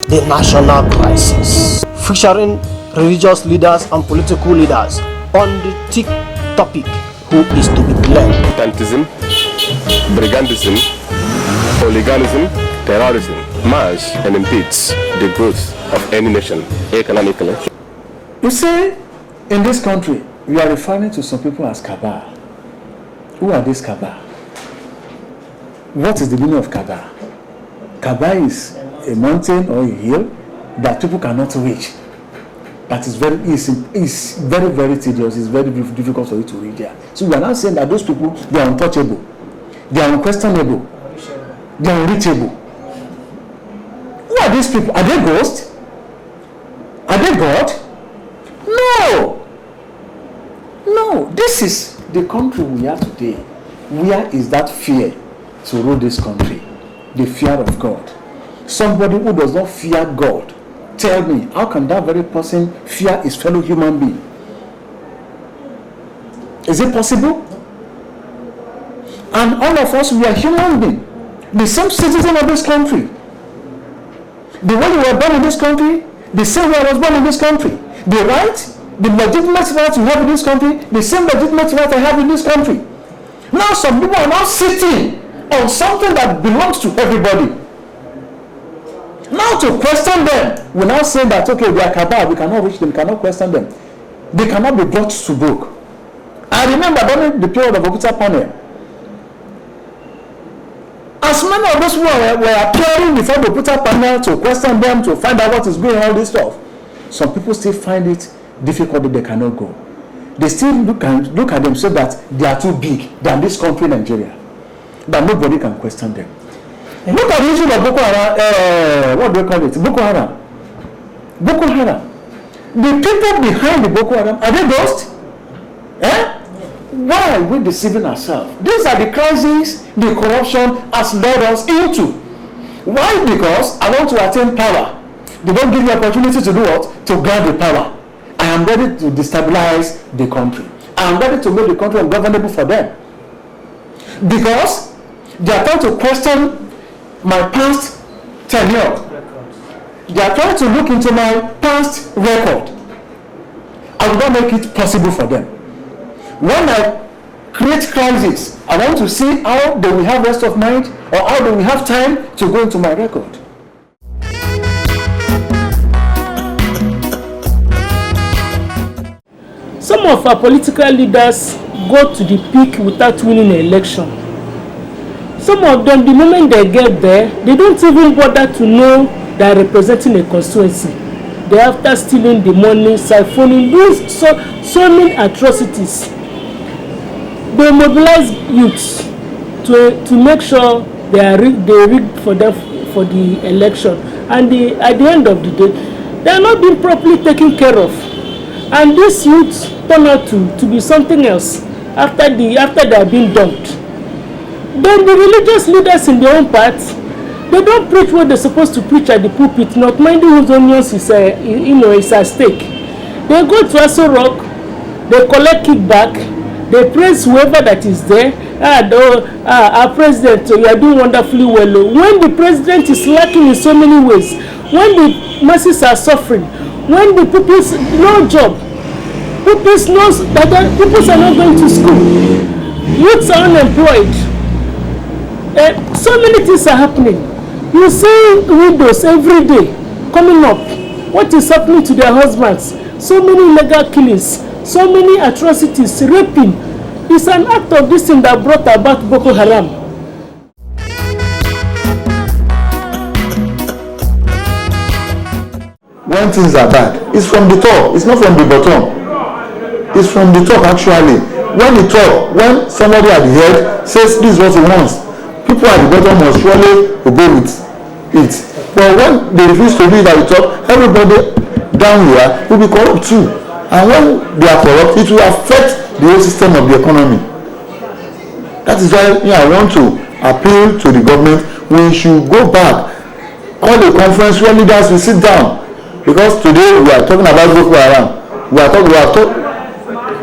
the national crisis, featuring religious leaders and political leaders on the thick topic, who is to be blamed. Militantism, brigandism, hooliganism, terrorism mars and impedes the growth of any nation economically. You say, in this country, you are referring to some people as cabal. Who are these cabal? What is the meaning of cabal? Cabal is a mountain or a hill that people cannot reach. That is very easy, is very, very tedious, it's very difficult for you to reach there. So we are not saying that those people, they are untouchable, they are unquestionable, they are unreachable. Who are these people? Are they ghosts? Are they God? No! No, this is the country we are today. Where is that fear to rule this country? The fear of God. Somebody who does not fear God, tell me, how can that very person fear his fellow human being? Is it possible? And all of us, we are human beings, the same citizen of this country. The way you were born in this country, the same way I was born in this country. The right, the legitimate right you have in this country, the same legitimate right I have in this country. Now some people are now sitting on something that belongs to everybody. Now to question them, we're now saying that, okay, they are cabal, we cannot reach them, we cannot question them. They cannot be brought to book. I remember during the period of Oputa panel, as many of those who were appearing before the Oputa panel to question them, to find out what is going on, all this stuff, some people still find it difficult that they cannot go. They still look at themselves that they are too big than this country, Nigeria, that nobody can question them. Look at the issue of Boko Haram, what do we call it? Boko Haram. Boko Haram. The people behind the Boko Haram, are they ghosts? Eh? Why are we deceiving ourselves? These are the crises the corruption has led us into. Why? Because I want to attain power. They don't give me opportunity to do what? To grab the power. I am ready to destabilize the country. I am ready to make the country ungovernable for them. Because they are trying to question my past tenure. They are trying to look into my past record. I will not make it possible for them. When I create crisis, I want to see how they will have rest of mind or how they will have time to go into my record. Some of our political leaders go to the peak without winning an election. Some of them, the moment they get there, they don't even bother to know they are representing a constituency. They after stealing the money, siphoning, doing so many atrocities. They mobilize youths to make sure they rig for the election, and at the end of the day, they are not being properly taken care of. And these youths turn out to be something else after they are being dumped. Then the religious leaders in their own part, they don't preach what they're supposed to preach at the pulpit, not minding whose onions is at stake. They go to Aso Rock, they collect kickback, they praise whoever that is there. Our president, you are doing wonderfully well. When the president is lacking in so many ways, when the masses are suffering, when the people's no job, people are not going to school, youths are unemployed, so many things are happening. You see widows every day coming up. What is happening to their husbands? So many illegal killings, so many atrocities, raping. It's an act of this thing that brought about Boko Haram. When things are bad, it's from the top, it's not from the bottom. It's from the top actually. When somebody at the head says this is what he wants, people at the bottom must surely obey with it. But when they refuse to do it at the top, everybody down here will be corrupt too. And when they are corrupt, it will affect the whole system of the economy. That is why I want to appeal to the government. We should go back, call the conference where leaders will sit down. Because today we are talking about Boko Haram.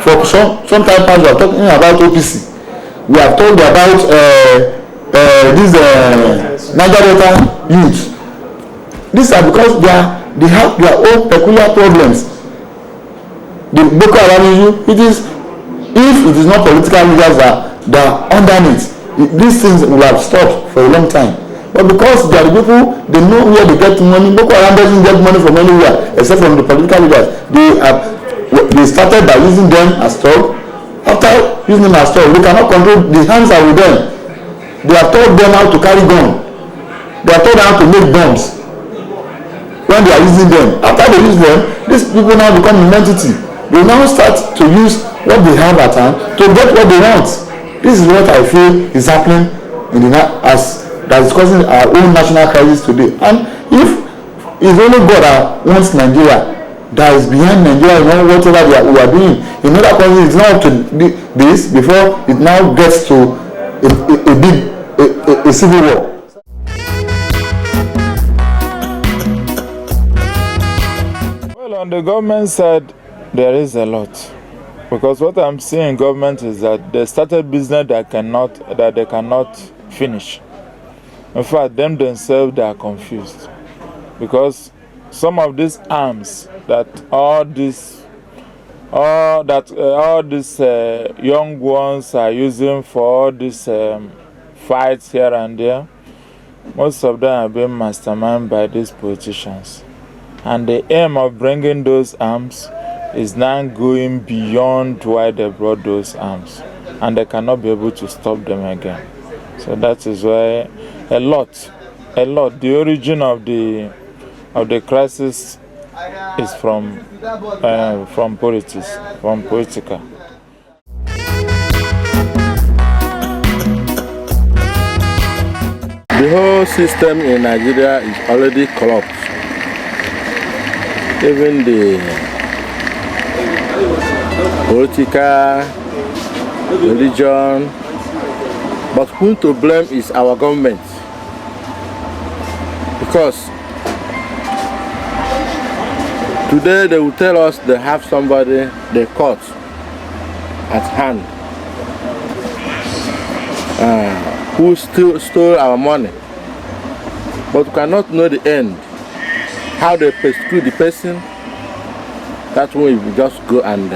For some time past we are talking about OPC. We have talked about this Niger Delta youth. These are because they have their own peculiar problems. The Boko Haram issue, if it is not political leaders that are underneath, these things will have stopped for a long time. But because there are people, they know where they get money. Boko Haram doesn't get money from anywhere except from the political leaders. They started by using them as stock. After using them as stock, we cannot control. The hands are with them. They have taught them how to carry gun. They are taught how to make bombs. When they are using them, after they use them, these people now become an entity. They now start to use what they have at hand to get what they want. This is what I feel is happening that is causing our own national crisis today. And if it's only God that wants Nigeria, that is behind Nigeria, whatever we are doing, in other countries it's not up to this before it now gets to a civil war. Well, on the government side, there is a lot, because what I'm seeing in government is that they started business that they cannot finish. In fact, them themselves, they are confused, because some of these arms that all these young ones are using for all these fights here and there, most of them have been masterminded by these politicians, and the aim of bringing those arms is now going beyond why they brought those arms, and they cannot be able to stop them again. So that is why a lot, the origin of the crisis is from politics, from political. The whole system in Nigeria is already corrupt. Even the political, religion, but whom to blame is our government. Because today they will tell us they have somebody they caught at hand who stole our money, but we cannot know the end, how they persecute the person. That's when we just go and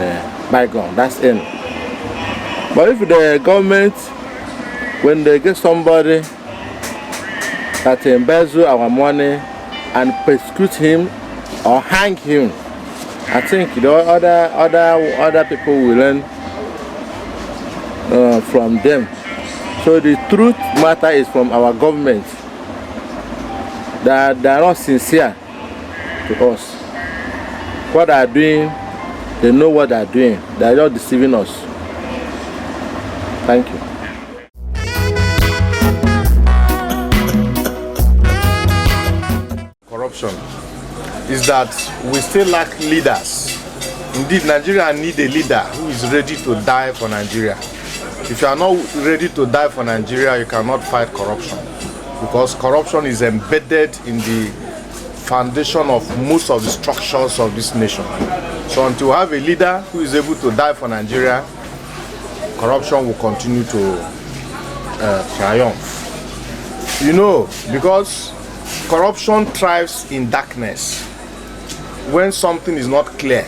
buy gun, that's end. But if the government, when they get somebody that embezzle our money and persecute him or hang him, I think the other people will learn from them. So the truth matter is from our government, that they are not sincere to us. What they are doing, they know what they are doing. They are not deceiving us. Thank you. Corruption is that we still lack leaders. Indeed, Nigeria needs a leader who is ready to die for Nigeria. If you are not ready to die for Nigeria, you cannot fight corruption, because corruption is embedded in the foundation of most of the structures of this nation. So until we have a leader who is able to die for Nigeria, corruption will continue to triumph. You know, because corruption thrives in darkness. When something is not clear,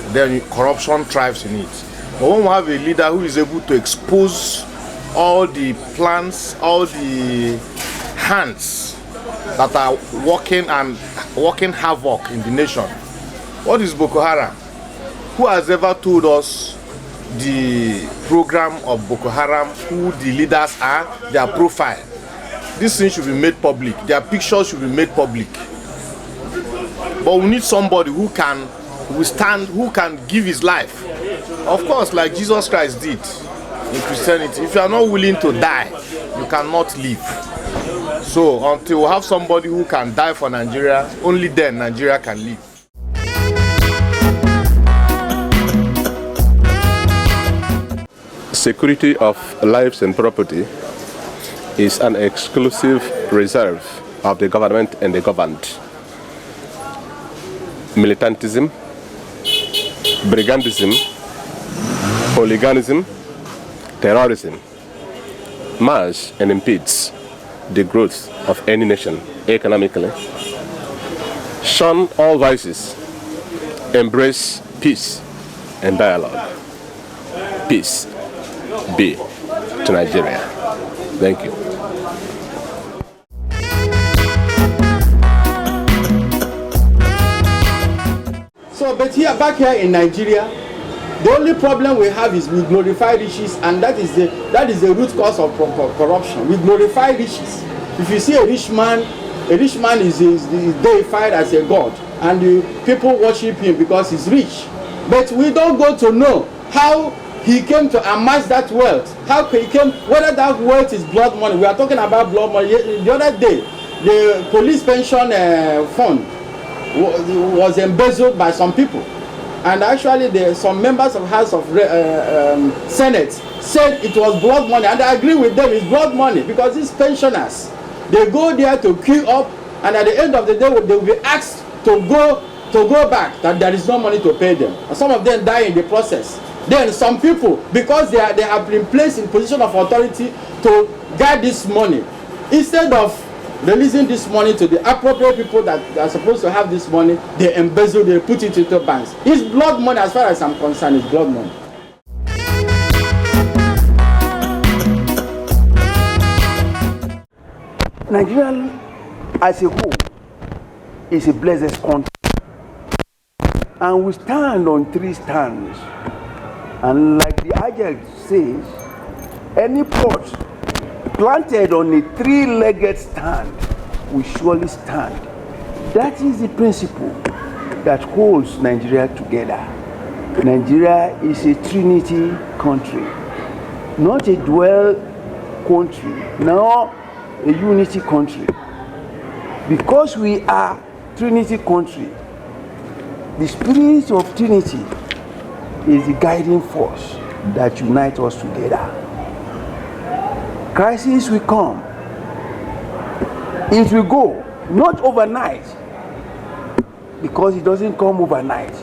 then corruption thrives in it. But when we have a leader who is able to expose all the plans, all the hands that are working havoc in the nation. What is Boko Haram? Who has ever told us the program of Boko Haram, who the leaders are, their profile? This thing should be made public. Their pictures should be made public. But we need somebody who can withstand, who can give his life. Of course, like Jesus Christ did in Christianity. If you are not willing to die, you cannot live. So until we have somebody who can die for Nigeria, only then Nigeria can live. Security of lives and property is an exclusive reserve of the government and the governed. Militantism, brigandism, hooliganism, terrorism mash and impedes the growth of any nation economically, shun all vices, embrace peace and dialogue. Peace be to Nigeria. Thank you. So, but back here in Nigeria, the only problem we have is we glorify riches, and that is the root cause of corruption. We glorify riches. If you see a rich man is deified as a god, and people worship him because he's rich. But we don't go to know how he came to amass that wealth. How he came, whether that wealth is blood money. We are talking about blood money. The other day, the police pension fund was embezzled by some people, and actually some members of House of Senate said it was blood money, and I agree with them. It's blood money because these pensioners, they go there to queue up, and at the end of the day they will be asked to go back, that there is no money to pay them, and some of them die in the process. Then some people, because they have been placed in position of authority to guard this money, instead of releasing this money to the appropriate people that are supposed to have this money, they embezzle, they put it into banks. It's blood money. As far as I'm concerned, it's blood money. Nigeria as a whole is a blessed country, and we stand on 3 stands. And like the adage says, any pot planted on a 3-legged stand will surely stand. That is the principle that holds Nigeria together. Nigeria is a Trinity country, not a dual country, nor a unity country. Because we are Trinity country, the spirit of Trinity is the guiding force that unites us together. Crisis will come. It will go, not overnight, because it doesn't come overnight.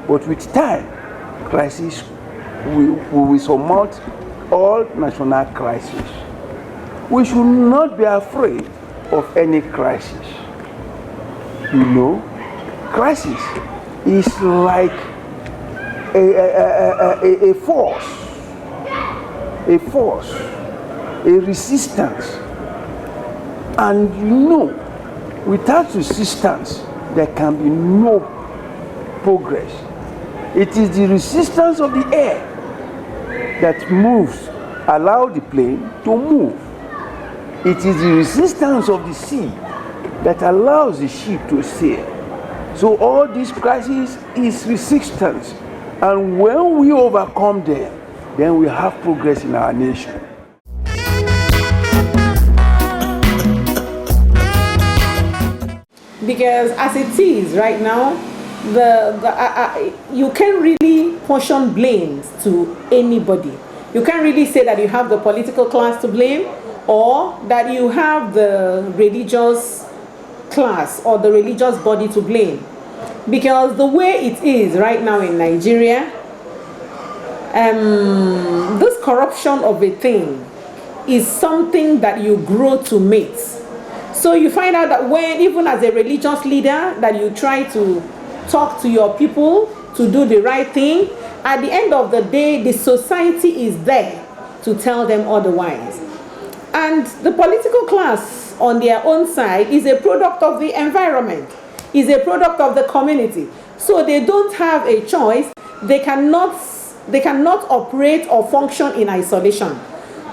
But with time, crisis will surmount all national crises. We should not be afraid of any crisis. You know, crisis is like a force, a resistance. And you know, without resistance, there can be no progress. It is the resistance of the air that moves, allow the plane to move. It is the resistance of the sea that allows the ship to sail. So all this crisis is resistance. And when we overcome them, then we have progress in our nation. Because as it is right now, you can't really portion blames to anybody. You can't really say that you have the political class to blame, or that you have the religious class or the religious body to blame. Because the way it is right now in Nigeria, this corruption of a thing is something that you grow to meet. So you find out that when, even as a religious leader, that you try to talk to your people to do the right thing, at the end of the day, the society is there to tell them otherwise. And the political class on their own side is a product of the environment, is a product of the community. So they don't have a choice. They cannot operate or function in isolation.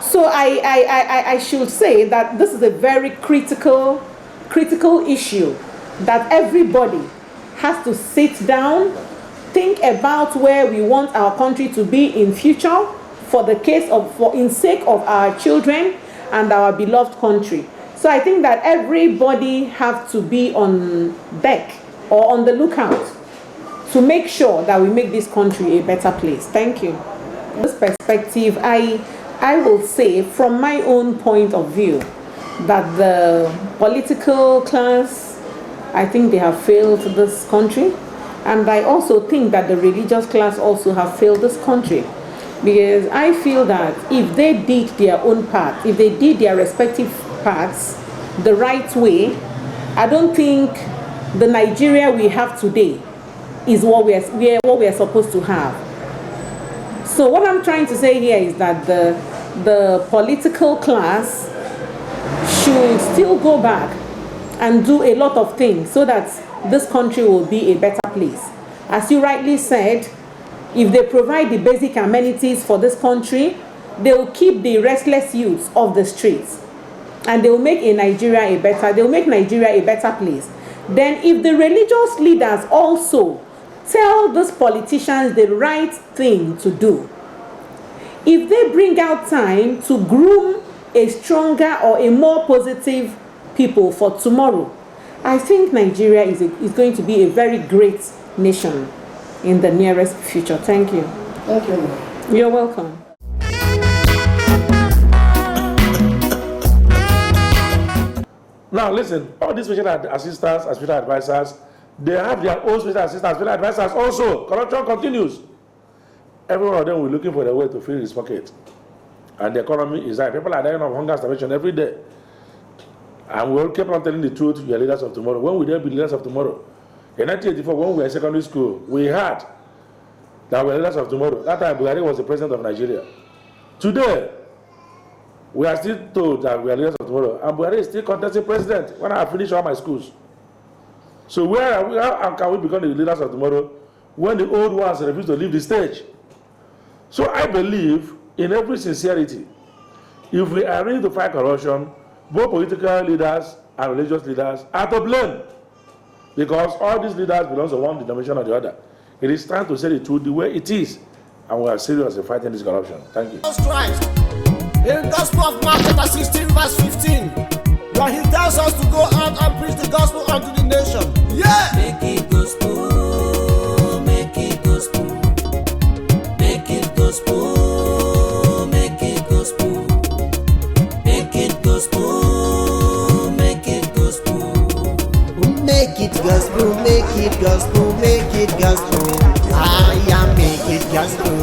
So I should say that this is a very critical issue that everybody has to sit down, think about where we want our country to be in future in sake of our children and our beloved country. So I think that everybody have to be on deck or on the lookout to make sure that we make this country a better place. Thank you. From this perspective, I will say from my own point of view that the political class, I think they have failed this country. And I also think that the religious class also have failed this country. Because I feel that if they did their own part, if they did their respective parts the right way, I don't think the Nigeria we have today is what we are supposed to have. So what I'm trying to say here is that the political class should still go back and do a lot of things so that this country will be a better place. As you rightly said, if they provide the basic amenities for this country, they will keep the restless youths off the streets, and they will make Nigeria a better place. Then if the religious leaders also tell these politicians the right thing to do, if they bring out time to groom a stronger or a more positive people for tomorrow, I think Nigeria is going to be a very great nation in the nearest future. Thank you. Thank you. You're welcome. Now listen, all these special assistants and special advisors, they have their own special assistants, special advisors also. Corruption continues. Every one of them will be looking for a way to fill his pocket. And the economy is high. People are dying of hunger and starvation every day. And we'll keep on telling the truth, you are leaders of tomorrow. When will there be leaders of tomorrow? In 1984, when we were in secondary school, we had that we were leaders of tomorrow. That time, Buhari was the president of Nigeria. Today, we are still told that we are leaders of tomorrow. And Buhari is still contesting president when I finish all my schools. So how can we become the leaders of tomorrow when the old ones refuse to leave the stage? So I believe in every sincerity, if we are ready to fight corruption, both political leaders and religious leaders are to blame, because all these leaders belong to one denomination or the other. It is time to say the truth the way it is, and we are serious in fighting this corruption. Thank you. Christ, in Gospel of Mark chapter 16 verse 15, where he tells us to go out and preach the gospel unto the nation. Yeah! Make it gospel, make it gospel, make it gospel, make it gospel, make it gospel, make it gospel. Make it gospel, make it gospel, make it gospel. I am make it gospel.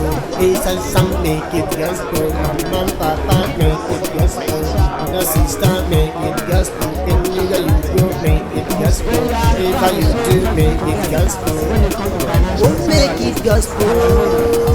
It's a song, make it gospel. Mama, papa, make it gospel. The sister, make it gospel. In the you make it gospel. If you do, make it gospel. Make it gospel.